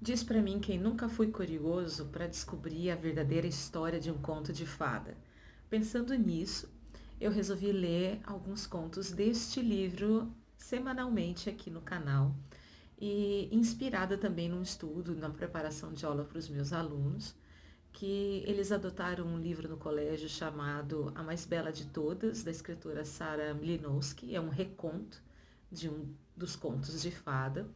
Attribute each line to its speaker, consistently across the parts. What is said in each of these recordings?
Speaker 1: Diz pra mim quem nunca foi curioso para descobrir a verdadeira história de um conto de fada. Pensando nisso, eu resolvi ler alguns contos deste livro semanalmente aqui no canal e inspirada também num estudo na preparação de aula para os meus alunos, que eles adotaram um livro no colégio chamado A Mais Bela de Todas, da escritora Sarah Mlinowski. É um reconto de um dos contos de fada.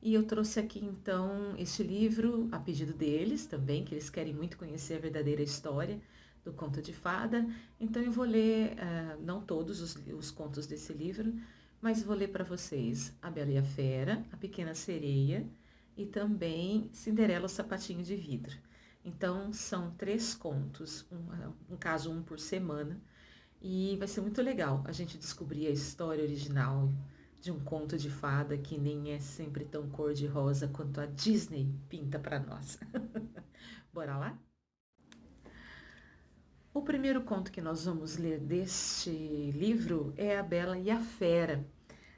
Speaker 1: E eu trouxe aqui então este livro a pedido deles também, que eles querem muito conhecer a verdadeira história do conto de fada. Então eu vou ler, não todos os contos desse livro, mas vou ler para vocês A Bela e a Fera, A Pequena Sereia e também Cinderela, o Sapatinho de Vidro. Então são 3 contos, um caso um por semana, e vai ser muito legal a gente descobrir a história original de um conto de fada que nem é sempre tão cor-de-rosa quanto a Disney pinta para nós. Bora lá? O primeiro conto que nós vamos ler deste livro é A Bela e a Fera.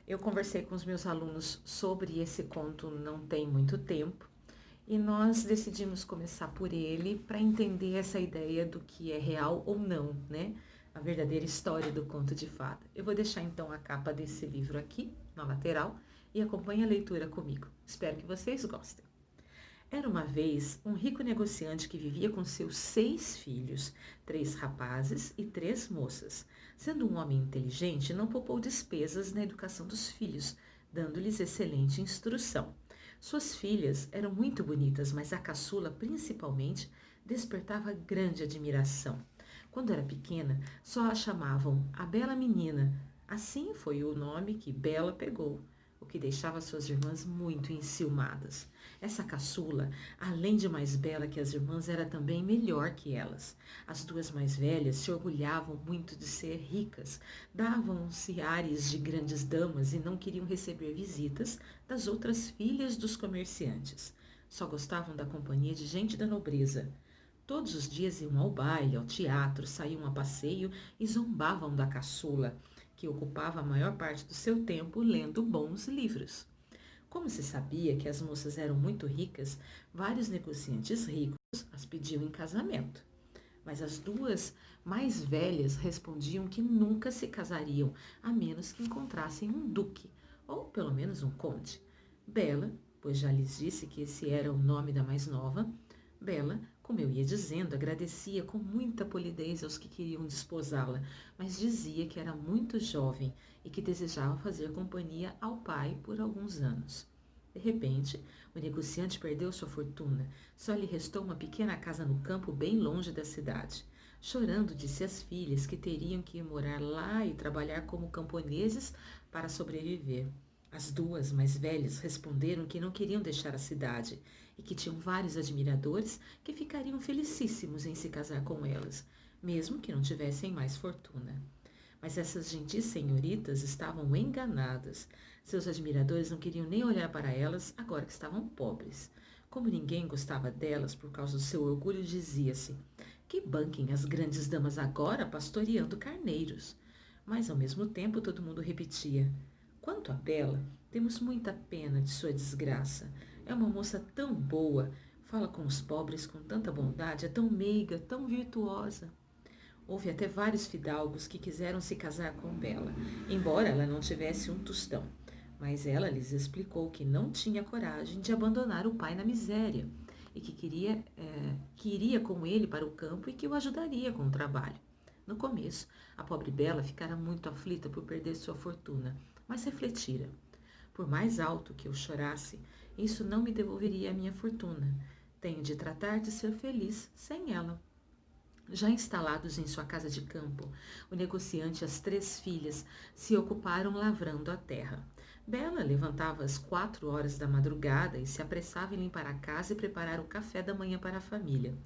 Speaker 1: Eu conversei com os meus alunos sobre esse conto não tem muito tempo e nós decidimos começar por ele para entender essa ideia do que é real ou não, né? A verdadeira história do conto de fada. Eu vou deixar então a capa desse livro aqui na lateral e acompanhe a leitura comigo. Espero que vocês gostem. Era uma vez um rico negociante que vivia com seus 6 filhos, 3 rapazes e 3 moças. Sendo um homem inteligente, não poupou despesas na educação dos filhos, dando-lhes excelente instrução. Suas filhas eram muito bonitas, mas a caçula, principalmente, despertava grande admiração. Quando era pequena, só a chamavam a Bela Menina. Assim foi o nome que Bela pegou, o que deixava suas irmãs muito enciumadas. Essa caçula, além de mais bela que as irmãs, era também melhor que elas. As 2 mais velhas se orgulhavam muito de ser ricas, davam-se ares de grandes damas e não queriam receber visitas das outras filhas dos comerciantes. Só gostavam da companhia de gente da nobreza. Todos os dias iam ao baile, ao teatro, saíam a passeio e zombavam da caçula, que ocupava a maior parte do seu tempo lendo bons livros. Como se sabia que as moças eram muito ricas, vários negociantes ricos as pediam em casamento. Mas as 2 mais velhas respondiam que nunca se casariam, a menos que encontrassem um duque, ou pelo menos um conde. Bela, pois já lhes disse que esse era o nome da mais nova, Bela, como eu ia dizendo, agradecia com muita polidez aos que queriam desposá-la, mas dizia que era muito jovem e que desejava fazer companhia ao pai por alguns anos. De repente, o negociante perdeu sua fortuna. Só lhe restou uma pequena casa no campo bem longe da cidade. Chorando, disse às filhas que teriam que ir morar lá e trabalhar como camponeses para sobreviver. As 2 mais velhas responderam que não queriam deixar a cidade e que tinham vários admiradores que ficariam felicíssimos em se casar com elas, mesmo que não tivessem mais fortuna. Mas essas gentis senhoritas estavam enganadas. Seus admiradores não queriam nem olhar para elas agora que estavam pobres. Como ninguém gostava delas por causa do seu orgulho, dizia-se: que banquem as grandes damas agora pastoreando carneiros. Mas ao mesmo tempo todo mundo repetia: quanto a Bela, temos muita pena de sua desgraça. É uma moça tão boa, fala com os pobres com tanta bondade, é tão meiga, tão virtuosa. Houve até vários fidalgos que quiseram se casar com Bela, embora ela não tivesse um tostão. Mas ela lhes explicou que não tinha coragem de abandonar o pai na miséria e que iria com ele para o campo e que o ajudaria com o trabalho. No começo, a pobre Bela ficara muito aflita por perder sua fortuna, mas refletira: por mais alto que eu chorasse, isso não me devolveria a minha fortuna. Tenho de tratar de ser feliz sem ela. Já instalados em sua casa de campo, o negociante e as 3 filhas se ocuparam lavrando a terra. Bela levantava às 4 horas da madrugada e se apressava em limpar a casa e preparar o café da manhã para a família.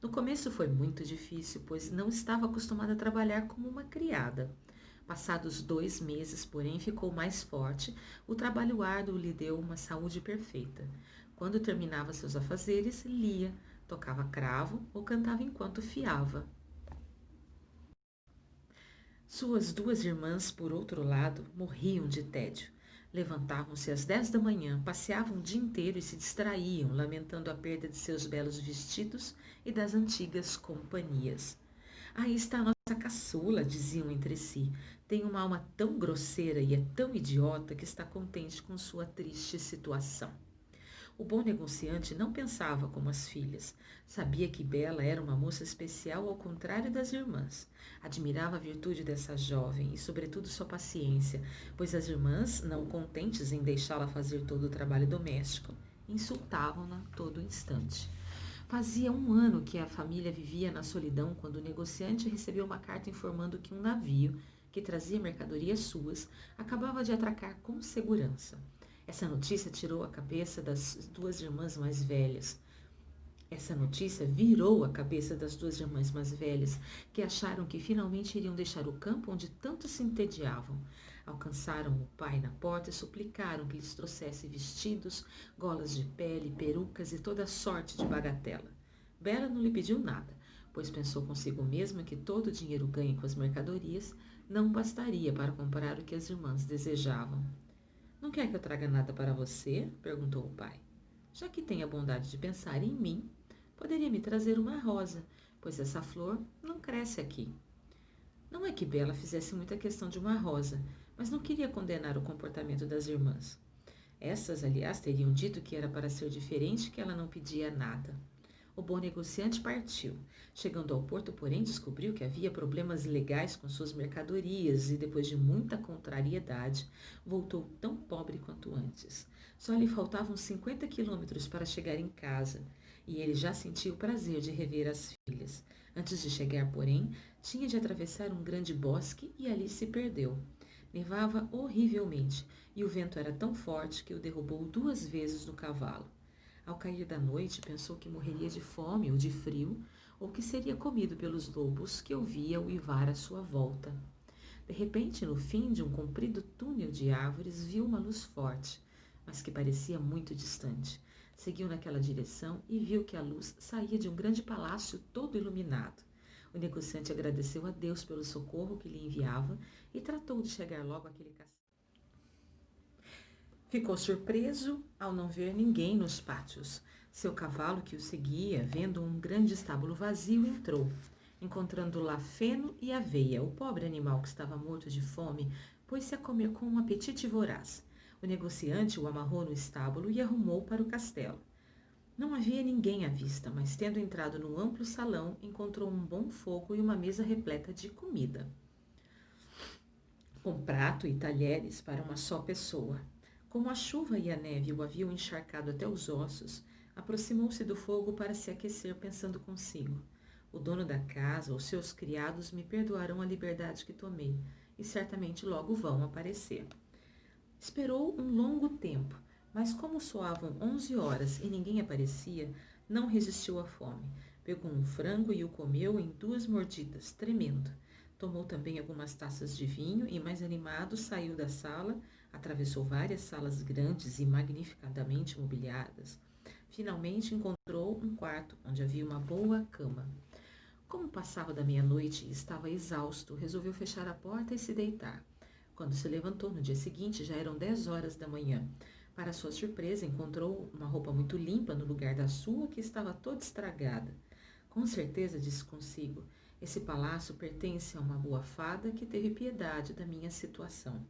Speaker 1: No começo foi muito difícil, pois não estava acostumada a trabalhar como uma criada. Passados 2 meses, porém, ficou mais forte, o trabalho árduo lhe deu uma saúde perfeita. Quando terminava seus afazeres, lia, tocava cravo ou cantava enquanto fiava. Suas 2 irmãs, por outro lado, morriam de tédio. Levantavam-se às 10 da manhã, passeavam o dia inteiro e se distraíam, lamentando a perda de seus belos vestidos e das antigas companhias. Aí está a nossa caçula, diziam entre si. Tem uma alma tão grosseira e é tão idiota que está contente com sua triste situação. O bom negociante não pensava como as filhas. Sabia que Bela era uma moça especial ao contrário das irmãs. Admirava a virtude dessa jovem e, sobretudo, sua paciência, pois as irmãs, não contentes em deixá-la fazer todo o trabalho doméstico, insultavam-na todo instante. Fazia um ano que a família vivia na solidão quando o negociante recebeu uma carta informando que um navio, que trazia mercadorias suas, acabava de atracar com segurança. Essa notícia tirou a cabeça das duas irmãs mais velhas. Essa notícia virou a cabeça das duas irmãs mais velhas, que acharam que finalmente iriam deixar o campo onde tanto se entediavam. Alcançaram o pai na porta e suplicaram que lhes trouxesse vestidos, golas de pele, perucas e toda sorte de bagatela. Bela não lhe pediu nada, pois pensou consigo mesma que todo o dinheiro ganho com as mercadorias não bastaria para comprar o que as irmãs desejavam. Não quer que eu traga nada para você? Perguntou o pai. Já que tem a bondade de pensar em mim, poderia me trazer uma rosa, pois essa flor não cresce aqui. Não é que Bela fizesse muita questão de uma rosa, mas não queria condenar o comportamento das irmãs. Essas, aliás, teriam dito que era para ser diferente que ela não pedia nada. O bom negociante partiu. Chegando ao porto, porém, descobriu que havia problemas legais com suas mercadorias e, depois de muita contrariedade, voltou tão pobre quanto antes. Só lhe faltavam 50 quilômetros para chegar em casa, e ele já sentia o prazer de rever as filhas. Antes de chegar, porém, tinha de atravessar um grande bosque e ali se perdeu. Nevava horrivelmente, e o vento era tão forte que o derrubou 2 vezes no cavalo. Ao cair da noite, pensou que morreria de fome ou de frio, ou que seria comido pelos lobos que ouvia uivar à sua volta. De repente, no fim de um comprido túnel de árvores, viu uma luz forte, mas que parecia muito distante. Seguiu naquela direção e viu que a luz saía de um grande palácio todo iluminado. O negociante agradeceu a Deus pelo socorro que lhe enviava e tratou de chegar logo àquele castelo. Ficou surpreso ao não ver ninguém nos pátios. Seu cavalo, que o seguia, vendo um grande estábulo vazio, entrou, encontrando lá feno e aveia. O pobre animal, que estava morto de fome, pôs-se a comer com um apetite voraz. O negociante o amarrou no estábulo e arrumou para o castelo. Não havia ninguém à vista, mas tendo entrado no amplo salão, encontrou um bom fogo e uma mesa repleta de comida, com prato e talheres para uma só pessoa. Como a chuva e a neve o haviam encharcado até os ossos, aproximou-se do fogo para se aquecer, pensando consigo: o dono da casa ou seus criados me perdoarão a liberdade que tomei, e certamente logo vão aparecer. Esperou um longo tempo, mas como soavam 11 horas e ninguém aparecia, não resistiu à fome. Pegou um frango e o comeu em 2 mordidas, tremendo. Tomou também algumas taças de vinho e, mais animado, saiu da sala, atravessou várias salas grandes e magnificadamente mobiliadas. Finalmente encontrou um quarto onde havia uma boa cama. Como passava da meia-noite e estava exausto, resolveu fechar a porta e se deitar. Quando se levantou no dia seguinte, já eram 10 horas da manhã. Para sua surpresa, encontrou uma roupa muito limpa no lugar da sua, que estava toda estragada. Com certeza, disse consigo, esse palácio pertence a uma boa fada que teve piedade da minha situação.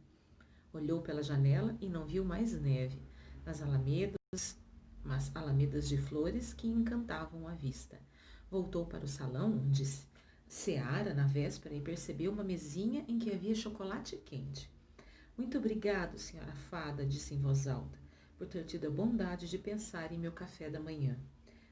Speaker 1: Olhou pela janela e não viu mais neve, nas mas alamedas de flores que encantavam a vista. Voltou para o salão, onde ceara na véspera, e percebeu uma mesinha em que havia chocolate quente. Muito obrigado, senhora fada, disse em voz alta, por ter tido a bondade de pensar em meu café da manhã.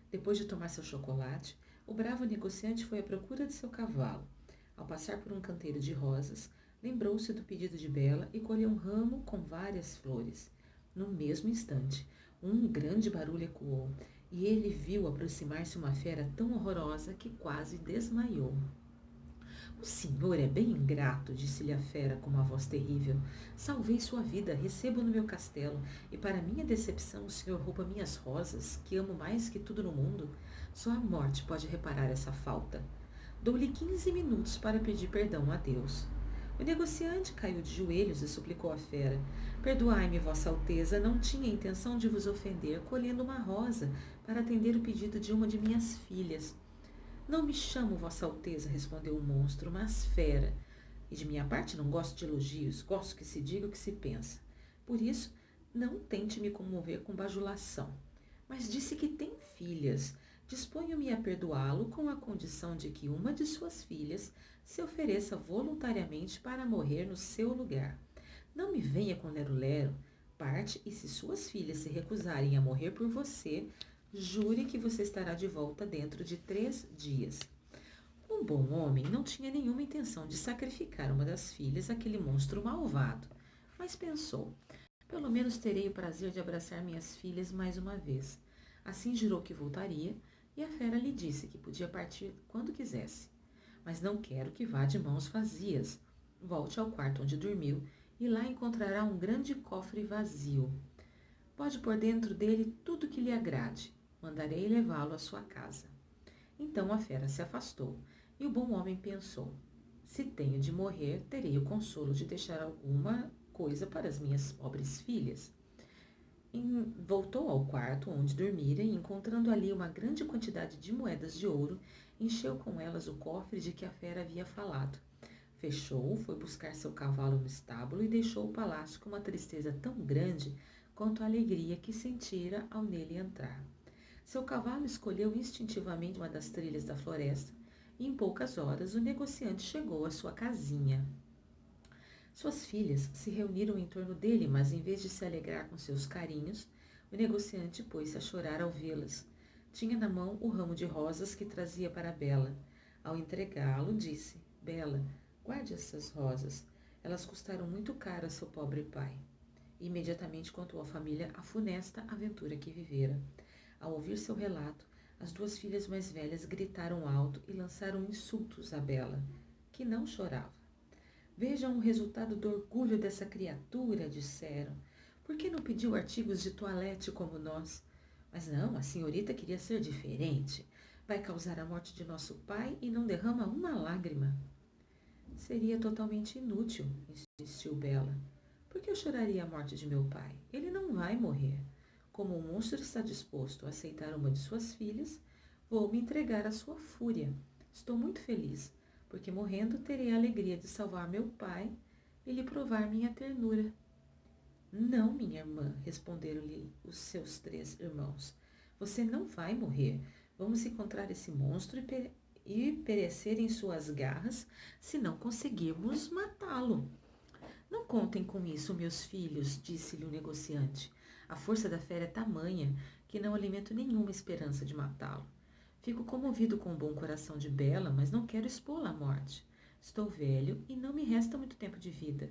Speaker 1: Depois de tomar seu chocolate, o bravo negociante foi à procura de seu cavalo. Ao passar por um canteiro de rosas, lembrou-se do pedido de Bela e colheu um ramo com várias flores. No mesmo instante, um grande barulho ecoou, e ele viu aproximar-se uma fera tão horrorosa que quase desmaiou. O senhor é bem ingrato, disse-lhe a fera com uma voz terrível. Salvei sua vida, recebo no meu castelo, e para minha decepção o senhor rouba minhas rosas, que amo mais que tudo no mundo. Só a morte pode reparar essa falta. Dou-lhe 15 minutos para pedir perdão a Deus. O negociante caiu de joelhos e suplicou à fera: Perdoai-me, Vossa Alteza, não tinha intenção de vos ofender, colhendo uma rosa para atender o pedido de uma de minhas filhas. Não me chamo Vossa Alteza, respondeu o monstro, mas fera. E de minha parte não gosto de elogios, gosto que se diga o que se pensa. Por isso, não tente me comover com bajulação. Mas disse que tem filhas. Disponho-me a perdoá-lo com a condição de que uma de suas filhas se ofereça voluntariamente para morrer no seu lugar. Não me venha com lero-lero. Parte, e se suas filhas se recusarem a morrer por você, jure que você estará de volta dentro de 3 dias. Um bom homem não tinha nenhuma intenção de sacrificar uma das filhas àquele monstro malvado, mas pensou: pelo menos terei o prazer de abraçar minhas filhas mais uma vez. Assim jurou que voltaria, e a fera lhe disse que podia partir quando quisesse. Mas não quero que vá de mãos vazias. Volte ao quarto onde dormiu, e lá encontrará um grande cofre vazio. Pode pôr dentro dele tudo que lhe agrade. Mandarei levá-lo à sua casa. Então a fera se afastou, e o bom homem pensou: se tenho de morrer, terei o consolo de deixar alguma coisa para as minhas pobres filhas. Voltou ao quarto onde dormira e, encontrando ali uma grande quantidade de moedas de ouro, encheu com elas o cofre de que a fera havia falado. Fechou-o, foi buscar seu cavalo no estábulo e deixou o palácio com uma tristeza tão grande quanto a alegria que sentira ao nele entrar. Seu cavalo escolheu instintivamente uma das trilhas da floresta e em poucas horas o negociante chegou à sua casinha. Suas filhas se reuniram em torno dele, mas em vez de se alegrar com seus carinhos, o negociante pôs-se a chorar ao vê-las. Tinha na mão o ramo de rosas que trazia para Bela. Ao entregá-lo, disse: Bela, guarde essas rosas. Elas custaram muito caro a seu pobre pai. E imediatamente contou à família a funesta aventura que vivera. Ao ouvir seu relato, as 2 filhas mais velhas gritaram alto e lançaram insultos a Bela, que não chorava. Vejam o resultado do orgulho dessa criatura, disseram. Por que não pediu artigos de toilette como nós? Mas não, a senhorita queria ser diferente. Vai causar a morte de nosso pai e não derrama uma lágrima. Seria totalmente inútil, insistiu Bela. Por que eu choraria a morte de meu pai? Ele não vai morrer. Como o monstro está disposto a aceitar uma de suas filhas, vou me entregar à sua fúria. Estou muito feliz, porque morrendo terei a alegria de salvar meu pai e lhe provar minha ternura. Não, minha irmã, responderam-lhe os seus 3 irmãos. Você não vai morrer. Vamos encontrar esse monstro e perecer em suas garras se não conseguirmos matá-lo. Não contem com isso, meus filhos, disse-lhe o negociante. A força da fera é tamanha que não alimento nenhuma esperança de matá-lo. Fico comovido com o bom coração de Bela, mas não quero expô-la à morte. Estou velho e não me resta muito tempo de vida.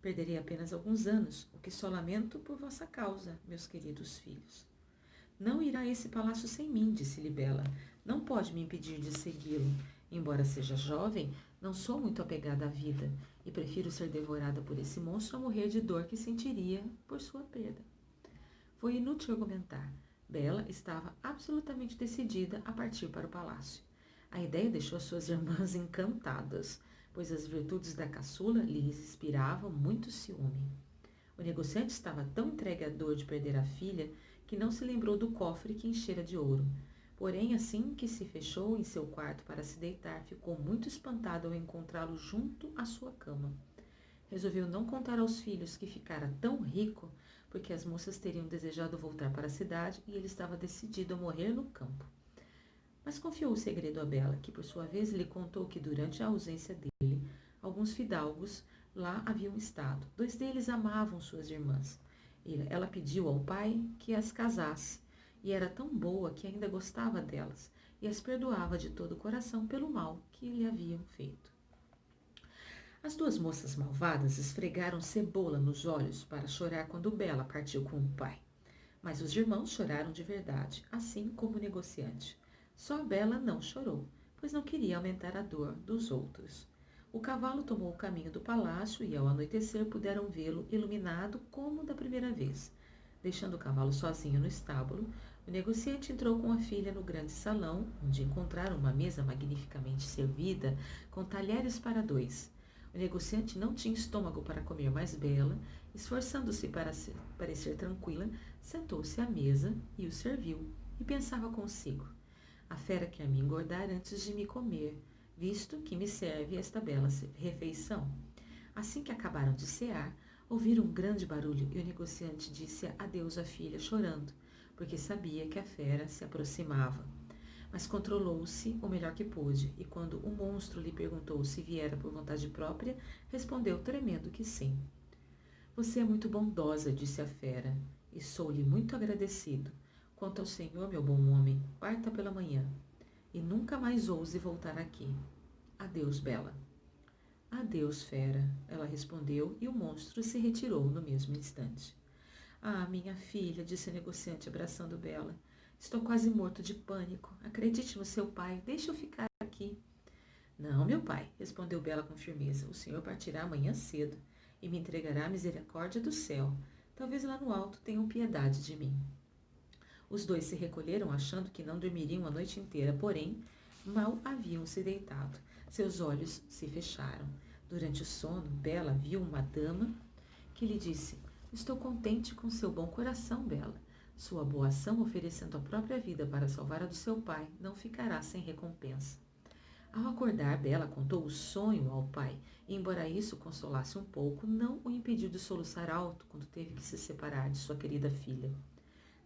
Speaker 1: Perderei apenas alguns anos, o que só lamento por vossa causa, meus queridos filhos. Não irá a esse palácio sem mim, disse-lhe Bela. Não pode me impedir de segui-lo. Embora seja jovem, não sou muito apegada à vida e prefiro ser devorada por esse monstro a morrer de dor que sentiria por sua perda. Foi inútil argumentar. Bela estava absolutamente decidida a partir para o palácio. A ideia deixou suas irmãs encantadas, pois as virtudes da caçula lhes inspiravam muito ciúme. O negociante estava tão entregue à dor de perder a filha que não se lembrou do cofre que enchera de ouro. Porém, assim que se fechou em seu quarto para se deitar, ficou muito espantado ao encontrá-lo junto à sua cama. Resolveu não contar aos filhos que ficara tão rico, porque as moças teriam desejado voltar para a cidade e ele estava decidido a morrer no campo. Mas confiou o segredo a Bela, que por sua vez lhe contou que durante a ausência dele, alguns fidalgos lá haviam estado. 2 deles amavam suas irmãs. Ela pediu ao pai que as casasse, e era tão boa que ainda gostava delas, e as perdoava de todo o coração pelo mal que lhe haviam feito. As 2 moças malvadas esfregaram cebola nos olhos para chorar quando Bela partiu com o pai. Mas os irmãos choraram de verdade, assim como o negociante. Só Bela não chorou, pois não queria aumentar a dor dos outros. O cavalo tomou o caminho do palácio e, ao anoitecer, puderam vê-lo iluminado como da primeira vez. Deixando o cavalo sozinho no estábulo, o negociante entrou com a filha no grande salão, onde encontraram uma mesa magnificamente servida com talheres para 2. O negociante não tinha estômago para comer, mas Bela, esforçando-se para parecer tranquila, sentou-se à mesa e o serviu, e pensava consigo: a fera quer me engordar antes de me comer, visto que me serve esta bela refeição. Assim que acabaram de cear, ouviram um grande barulho e o negociante disse adeus à filha, chorando, porque sabia que a fera se aproximava. Mas controlou-se o melhor que pôde, e quando o monstro lhe perguntou se viera por vontade própria, respondeu tremendo que sim. Você é muito bondosa, disse a fera, e sou-lhe muito agradecido. Quanto ao senhor, meu bom homem, parta pela manhã, e nunca mais ouse voltar aqui. Adeus, Bela. Adeus, fera, ela respondeu, e o monstro se retirou no mesmo instante. Ah, minha filha, disse o negociante, abraçando Bela. Estou quase morto de pânico. Acredite no seu pai. Deixe eu ficar aqui. Não, meu pai, respondeu Bela com firmeza. O senhor partirá amanhã cedo e me entregará a misericórdia do céu. Talvez lá no alto tenham piedade de mim. Os dois se recolheram, achando que não dormiriam a noite inteira, porém, mal haviam se deitado. Seus olhos se fecharam. Durante o sono, Bela viu uma dama que lhe disse: Estou contente com seu bom coração, Bela. Sua boa ação, oferecendo a própria vida para salvar a do seu pai, não ficará sem recompensa. Ao acordar, Bela contou o sonho ao pai, e embora isso o consolasse um pouco, não o impediu de soluçar alto quando teve que se separar de sua querida filha.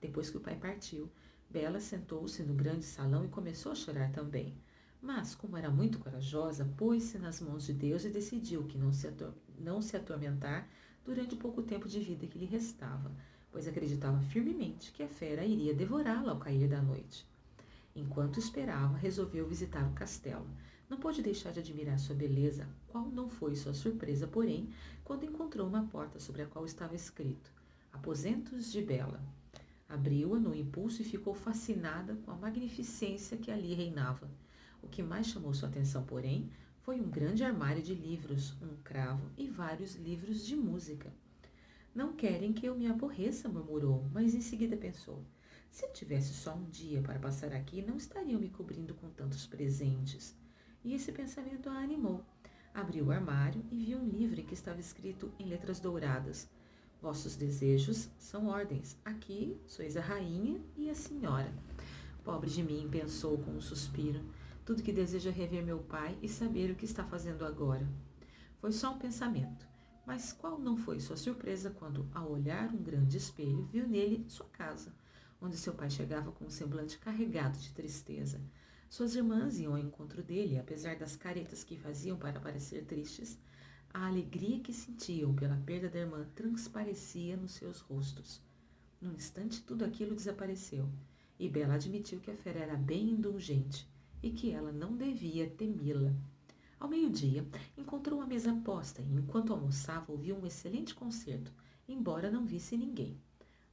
Speaker 1: Depois que o pai partiu, Bela sentou-se no grande salão e começou a chorar também. Mas, como era muito corajosa, pôs-se nas mãos de Deus e decidiu que não se atormentar durante o pouco tempo de vida que lhe restava, pois acreditava firmemente que a fera iria devorá-la ao cair da noite. Enquanto esperava, resolveu visitar o castelo. Não pôde deixar de admirar sua beleza, qual não foi sua surpresa, porém, quando encontrou uma porta sobre a qual estava escrito: Aposentos de Bela. Abriu-a no impulso e ficou fascinada com a magnificência que ali reinava. O que mais chamou sua atenção, porém, foi um grande armário de livros, um cravo e vários livros de música. Não querem que eu me aborreça, murmurou, mas em seguida pensou: se eu tivesse só um dia para passar aqui, não estariam me cobrindo com tantos presentes. E esse pensamento a animou. Abriu o armário e viu um livro em que estava escrito em letras douradas: Vossos desejos são ordens. Aqui sois a rainha e a senhora. Pobre de mim, pensou com um suspiro. Tudo que desejo é rever meu pai e saber o que está fazendo agora. Foi só um pensamento. Mas qual não foi sua surpresa quando, ao olhar um grande espelho, viu nele sua casa, onde seu pai chegava com um semblante carregado de tristeza. Suas irmãs iam ao encontro dele, apesar das caretas que faziam para parecer tristes. A alegria que sentiam pela perda da irmã transparecia nos seus rostos. Num instante, tudo aquilo desapareceu, e Bela admitiu que a fera era bem indulgente e que ela não devia temê-la. Ao meio-dia, encontrou a mesa posta e, enquanto almoçava, ouviu um excelente concerto, embora não visse ninguém.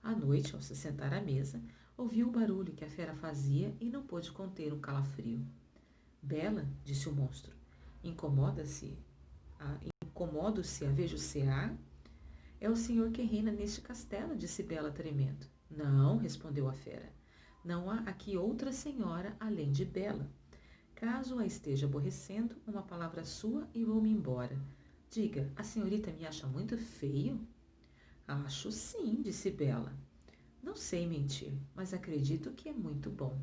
Speaker 1: À noite, ao se sentar à mesa, ouviu o barulho que a fera fazia e não pôde conter um calafrio. Bela, disse o monstro, incomodo-se a vejo cear? É o senhor que reina neste castelo, disse Bela tremendo. Não, respondeu a fera. Não há aqui outra senhora além de Bela. Caso a esteja aborrecendo, uma palavra sua e vou-me embora. Diga, a senhorita me acha muito feio? Acho sim, disse Bela. Não sei mentir, mas acredito que é muito bom.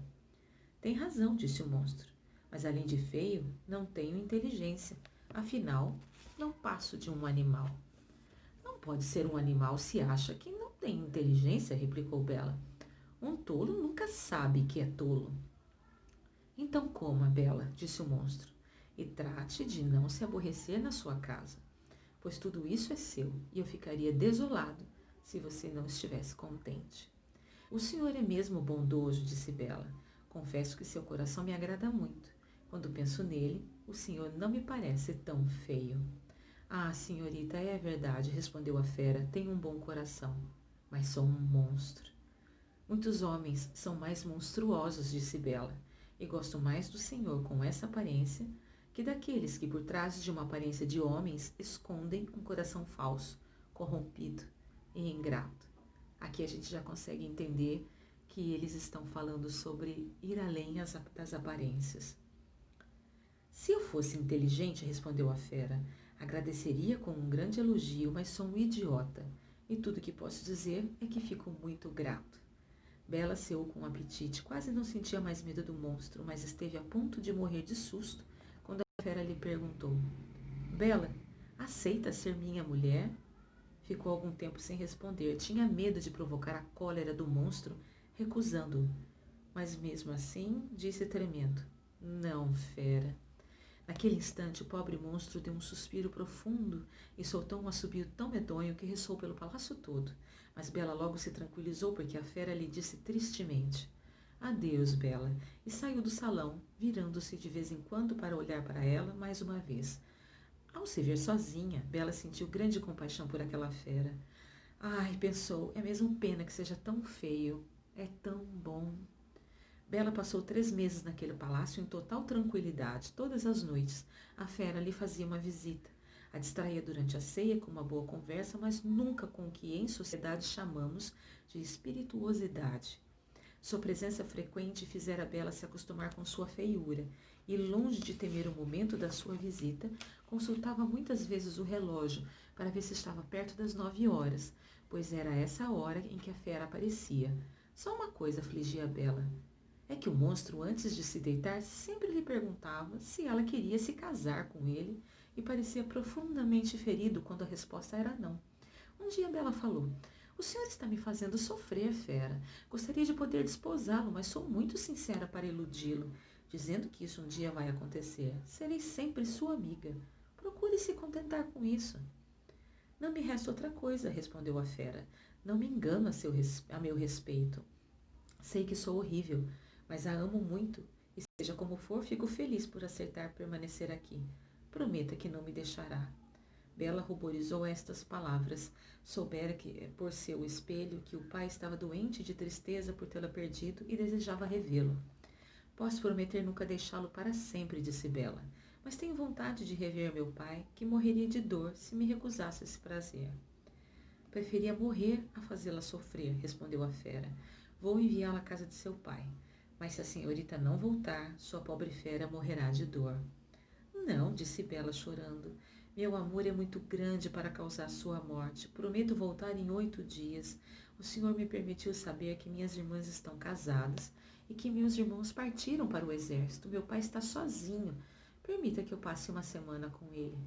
Speaker 1: Tem razão, disse o monstro. Mas além de feio, não tenho inteligência. Afinal, não passo de um animal. Não pode ser um animal se acha que não tem inteligência, replicou Bela. Um tolo nunca sabe que é tolo. Então coma, Bela, disse o monstro, e trate de não se aborrecer na sua casa, pois tudo isso é seu, e eu ficaria desolado se você não estivesse contente. O senhor é mesmo bondoso, disse Bela. Confesso que seu coração me agrada muito. Quando penso nele, o senhor não me parece tão feio. Ah, senhorita, é verdade, respondeu a fera, tenho um bom coração, mas sou um monstro. Muitos homens são mais monstruosos, disse Bela, e gosto mais do senhor com essa aparência que daqueles que por trás de uma aparência de homens escondem um coração falso, corrompido e ingrato. Aqui a gente já consegue entender que eles estão falando sobre ir além das aparências. Se eu fosse inteligente, respondeu a fera, Agradeceria com um grande elogio, mas sou um idiota. E tudo que posso dizer é que fico muito grato. Bela ceou com apetite, quase não sentia mais medo do monstro, mas esteve a ponto de morrer de susto quando a fera lhe perguntou: Bela, aceita ser minha mulher? Ficou algum tempo sem responder. Tinha medo de provocar a cólera do monstro, recusando-o. Mas mesmo assim, disse tremendo: Não, fera. Naquele instante, o pobre monstro deu um suspiro profundo e soltou um assobio tão medonho que ressoou pelo palácio todo. Mas Bela logo se tranquilizou porque a fera lhe disse tristemente: Adeus, Bela, e saiu do salão, virando-se de vez em quando para olhar para ela mais uma vez. Ao se ver sozinha, Bela sentiu grande compaixão por aquela fera. Ai, pensou, é mesmo pena que seja tão feio. É tão bom. Bela passou 3 meses naquele palácio em total tranquilidade. Todas as noites, a fera lhe fazia uma visita. A distraía durante a ceia com uma boa conversa, mas nunca com o que em sociedade chamamos de espirituosidade. Sua presença frequente fizera Bela se acostumar com sua feiura, e longe de temer o momento da sua visita, consultava muitas vezes o relógio para ver se estava perto das 9 horas, pois era essa hora em que a fera aparecia. Só uma coisa afligia Bela. É que o monstro, antes de se deitar, sempre lhe perguntava se ela queria se casar com ele e parecia profundamente ferido quando a resposta era não. Um dia Bela falou: O senhor está me fazendo sofrer, fera. Gostaria de poder desposá-lo, mas sou muito sincera para iludi-lo, dizendo que isso um dia vai acontecer. Serei sempre sua amiga. Procure se contentar com isso. Não me resta outra coisa, respondeu a fera. Não me engano a meu respeito. Sei que sou horrível, mas a amo muito, e seja como for, fico feliz por aceitar permanecer aqui. Prometa que não me deixará. Bela ruborizou a estas palavras. Soubera que, por seu espelho, que o pai estava doente de tristeza por tê-la perdido e desejava revê-lo. Posso prometer nunca deixá-lo para sempre, disse Bela, mas tenho vontade de rever meu pai, que morreria de dor se me recusasse esse prazer. Preferia morrer a fazê-la sofrer, respondeu a fera. Vou enviá-la à casa de seu pai. Mas se a senhorita não voltar, sua pobre fera morrerá de dor. Não, disse Bela chorando. Meu amor é muito grande para causar sua morte. Prometo voltar em 8 dias. O senhor me permitiu saber que minhas irmãs estão casadas e que meus irmãos partiram para o exército. Meu pai está sozinho. Permita que eu passe uma semana com ele.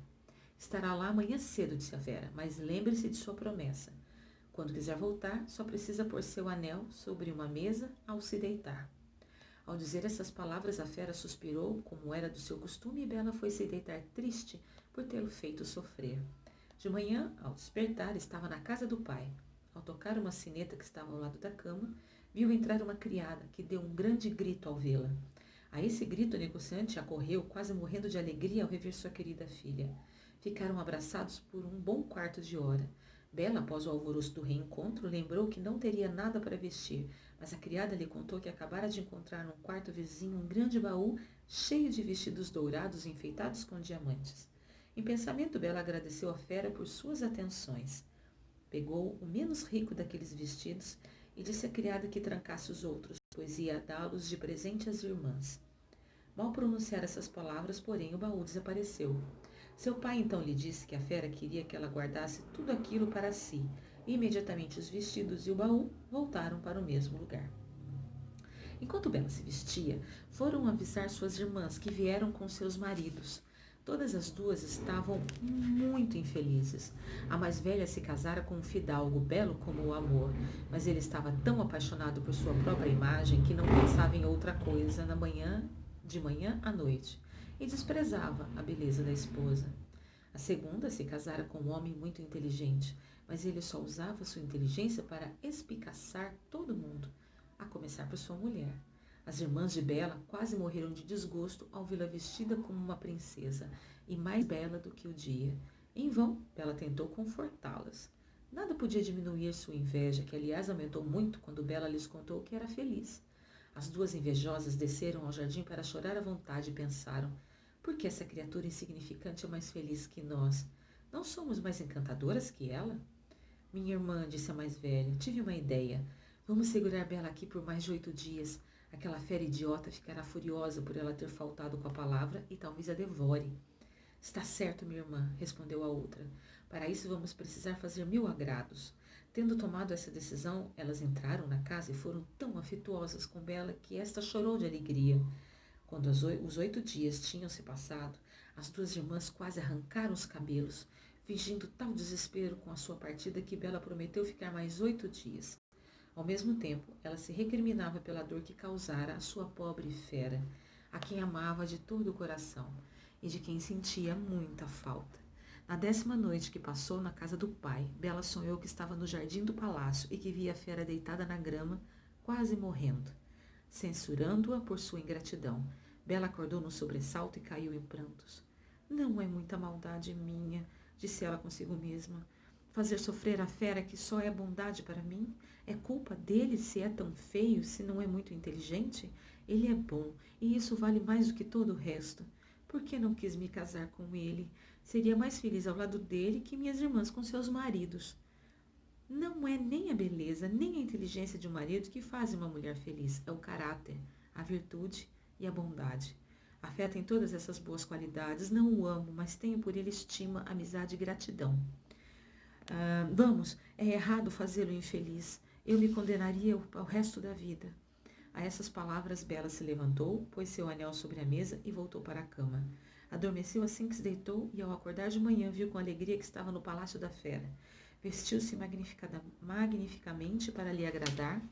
Speaker 1: Estará lá amanhã cedo, disse a fera, mas lembre-se de sua promessa. Quando quiser voltar, só precisa pôr seu anel sobre uma mesa ao se deitar. Ao dizer essas palavras, a fera suspirou, como era do seu costume, e Bela foi se deitar triste por tê-lo feito sofrer. De manhã, ao despertar, estava na casa do pai. Ao tocar uma sineta que estava ao lado da cama, viu entrar uma criada, que deu um grande grito ao vê-la. A esse grito, o negociante acorreu, quase morrendo de alegria ao rever sua querida filha. Ficaram abraçados por um bom quarto de hora. Bela, após o alvoroço do reencontro, lembrou que não teria nada para vestir, mas a criada lhe contou que acabara de encontrar num quarto vizinho um grande baú cheio de vestidos dourados e enfeitados com diamantes. Em pensamento, Bela agradeceu a fera por suas atenções. Pegou o menos rico daqueles vestidos e disse à criada que trancasse os outros, pois ia dá-los de presente às irmãs. Mal pronunciar essas palavras, porém, o baú desapareceu. Seu pai então lhe disse que a fera queria que ela guardasse tudo aquilo para si, e imediatamente os vestidos e o baú voltaram para o mesmo lugar. Enquanto Bela se vestia, foram avisar suas irmãs, que vieram com seus maridos. Todas as duas estavam muito infelizes. A mais velha se casara com um fidalgo, belo como o amor, mas ele estava tão apaixonado por sua própria imagem que não pensava em outra coisa de manhã à noite, e desprezava a beleza da esposa. A segunda se casara com um homem muito inteligente, mas ele só usava sua inteligência para espicaçar todo mundo, a começar por sua mulher. As irmãs de Bela quase morreram de desgosto ao vê-la vestida como uma princesa e mais bela do que o dia. Em vão, Bela tentou confortá-las. Nada podia diminuir sua inveja, que aliás aumentou muito quando Bela lhes contou que era feliz. As duas invejosas desceram ao jardim para chorar à vontade e pensaram: por que essa criatura insignificante é mais feliz que nós? Não somos mais encantadoras que ela? Minha irmã, disse a mais velha, tive uma ideia. Vamos segurar Bela aqui por mais de 8 dias. Aquela fera idiota ficará furiosa por ela ter faltado com a palavra e talvez a devore. Está certo, minha irmã, respondeu a outra. Para isso vamos precisar fazer 1000 agrados. Tendo tomado essa decisão, elas entraram na casa e foram tão afetuosas com Bela que esta chorou de alegria. Quando os 8 dias tinham se passado, as duas irmãs quase arrancaram os cabelos, fingindo tal desespero com a sua partida que Bela prometeu ficar mais 8 dias. Ao mesmo tempo, ela se recriminava pela dor que causara à sua pobre fera, a quem amava de todo o coração e de quem sentia muita falta. Na 10ª noite que passou na casa do pai, Bela sonhou que estava no jardim do palácio e que via a fera deitada na grama, quase morrendo. Censurando-a por sua ingratidão, Bela acordou num sobressalto e caiu em prantos. Não é muita maldade minha, disse ela consigo mesma. Fazer sofrer a fera que só é bondade para mim? É culpa dele se é tão feio, se não é muito inteligente? Ele é bom, e isso vale mais do que todo o resto. Por que não quis me casar com ele? Seria mais feliz ao lado dele que minhas irmãs com seus maridos. Não é nem a beleza, nem a inteligência de um marido que fazem uma mulher feliz. É o caráter, a virtude e a bondade. A fé tem todas essas boas qualidades. Não o amo, mas tenho por ele estima, amizade e gratidão. Vamos, é errado fazê-lo infeliz. Eu me condenaria ao resto da vida. A essas palavras, Bela se levantou, pôs seu anel sobre a mesa e voltou para a cama. Adormeceu assim que se deitou e, ao acordar de manhã, viu com alegria que estava no palácio da fera. Vestiu-se magnificamente para lhe agradar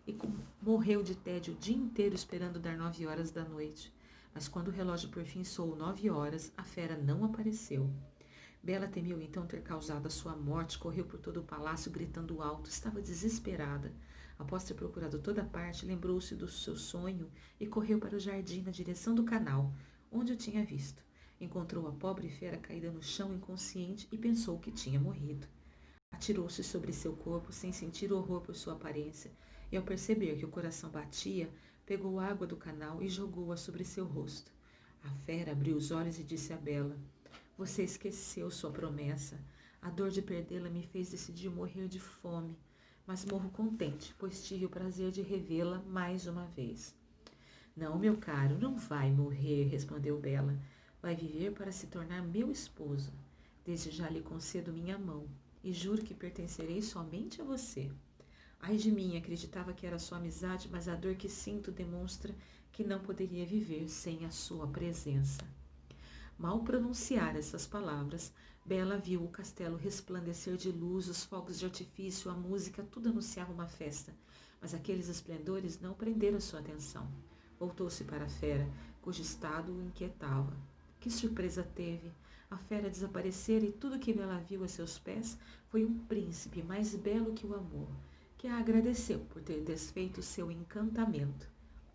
Speaker 1: e morreu de tédio o dia inteiro esperando dar 9 horas da noite. Mas quando o relógio por fim soou 9 horas, a fera não apareceu. Bela temeu então ter causado a sua morte, correu por todo o palácio gritando alto, estava desesperada. Após ter procurado toda parte, lembrou-se do seu sonho e correu para o jardim na direção do canal, onde o tinha visto. Encontrou a pobre fera caída no chão inconsciente e pensou que tinha morrido. Atirou-se sobre seu corpo sem sentir horror por sua aparência, e ao perceber que o coração batia, pegou água do canal e jogou-a sobre seu rosto. A fera abriu os olhos e disse a Bela: Você esqueceu sua promessa. A dor de perdê-la me fez decidir morrer de fome, mas morro contente, pois tive o prazer de revê-la mais uma vez. Não, meu caro, não vai morrer, respondeu Bela. Vai viver para se tornar meu esposo. Desde já lhe concedo minha mão, e juro que pertencerei somente a você. Ai de mim, acreditava que era sua amizade, mas a dor que sinto demonstra que não poderia viver sem a sua presença. Mal pronunciar essas palavras, Bela viu o castelo resplandecer de luz, os fogos de artifício, a música, tudo anunciava uma festa. Mas aqueles esplendores não prenderam sua atenção. Voltou-se para a fera, cujo estado o inquietava. Que surpresa teve! A fera desaparecera e tudo que Bela viu a seus pés foi um príncipe mais belo que o amor, que a agradeceu por ter desfeito seu encantamento.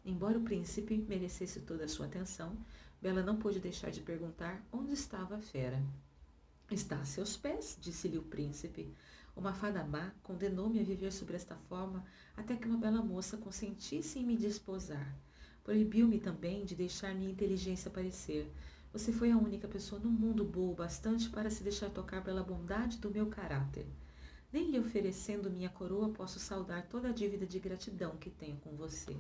Speaker 1: Embora o príncipe merecesse toda a sua atenção, Bela não pôde deixar de perguntar onde estava a fera. Está a seus pés, disse-lhe o príncipe. Uma fada má condenou-me a viver sobre esta forma até que uma bela moça consentisse em me desposar. Proibiu-me também de deixar minha inteligência aparecer. Você foi a única pessoa no mundo boa o bastante para se deixar tocar pela bondade do meu caráter. Nem lhe oferecendo minha coroa posso saldar toda a dívida de gratidão que tenho com você.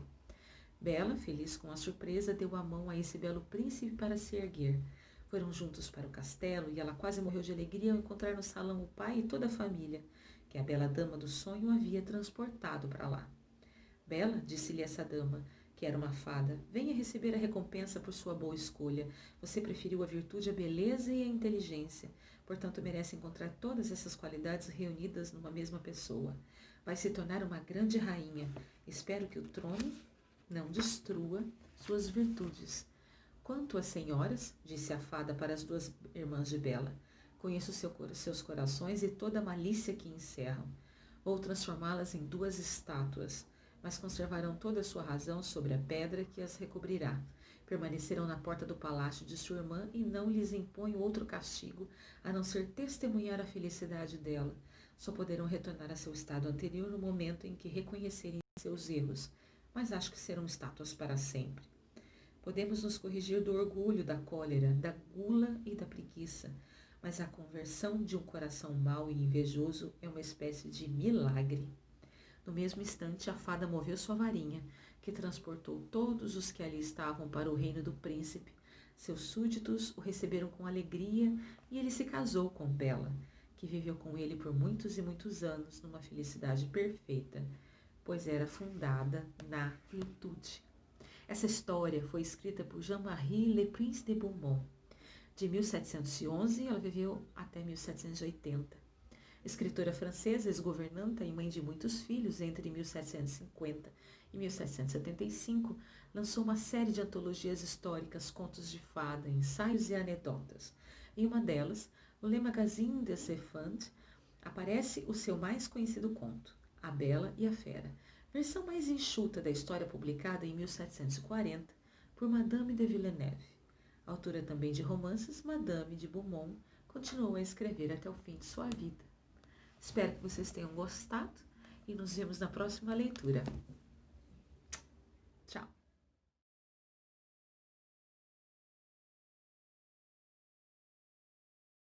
Speaker 1: Bela, feliz com a surpresa, deu a mão a esse belo príncipe para se erguer. Foram juntos para o castelo e ela quase morreu de alegria ao encontrar no salão o pai e toda a família, que a bela dama do sonho havia transportado para lá. Bela, disse-lhe essa dama, que era uma fada, venha receber a recompensa por sua boa escolha. Você preferiu a virtude, a beleza e a inteligência. Portanto, merece encontrar todas essas qualidades reunidas numa mesma pessoa. Vai se tornar uma grande rainha. Espero que o trono não destrua suas virtudes. Quanto às senhoras, disse a fada para as duas irmãs de Bela, conheço seus corações e toda a malícia que encerram. Vou transformá-las em 2 estátuas, mas conservarão toda a sua razão sobre a pedra que as recobrirá. Permanecerão na porta do palácio de sua irmã e não lhes imponho outro castigo, a não ser testemunhar a felicidade dela. Só poderão retornar a seu estado anterior no momento em que reconhecerem seus erros, mas acho que serão estátuas para sempre. Podemos nos corrigir do orgulho, da cólera, da gula e da preguiça, mas a conversão de um coração mau e invejoso é uma espécie de milagre. No mesmo instante, a fada moveu sua varinha, que transportou todos os que ali estavam para o reino do príncipe, Seus súditos o receberam com alegria e ele se casou com Bela, que viveu com ele por muitos e muitos anos numa felicidade perfeita, pois era fundada na quietude. Essa história foi escrita por Jean-Marie Le Prince de Beaumont. De 1711, ela viveu até 1780. Escritora francesa, ex-governanta e mãe de muitos filhos, entre 1750 e 1775, lançou uma série de antologias históricas, contos de fada, ensaios e anedotas. Em uma delas, no Le Magazine des Enfants, aparece o seu mais conhecido conto, A Bela e a Fera, versão mais enxuta da história publicada em 1740 por Madame de Villeneuve. Autora também de romances, Madame de Beaumont continuou a escrever até o fim de sua vida. Espero que vocês tenham gostado e nos vemos na próxima leitura.